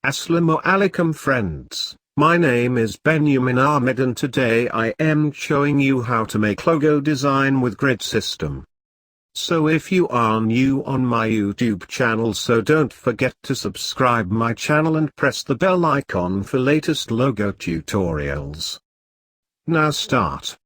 Assalamu alaikum friends, my name is Benjamin Ahmed and today I am showing you how to make logo design with grid system. So if you are new on my YouTube channel, so don't forget to subscribe my channel and press the bell icon for latest logo tutorials. Now start.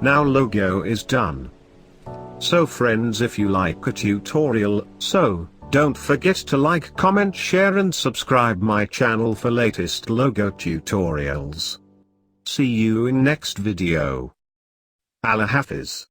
Now logo is done. So friends, if you like a tutorial, so don't forget to like, comment, share and subscribe my channel for latest logo tutorials. See you in next video. Allah Hafiz.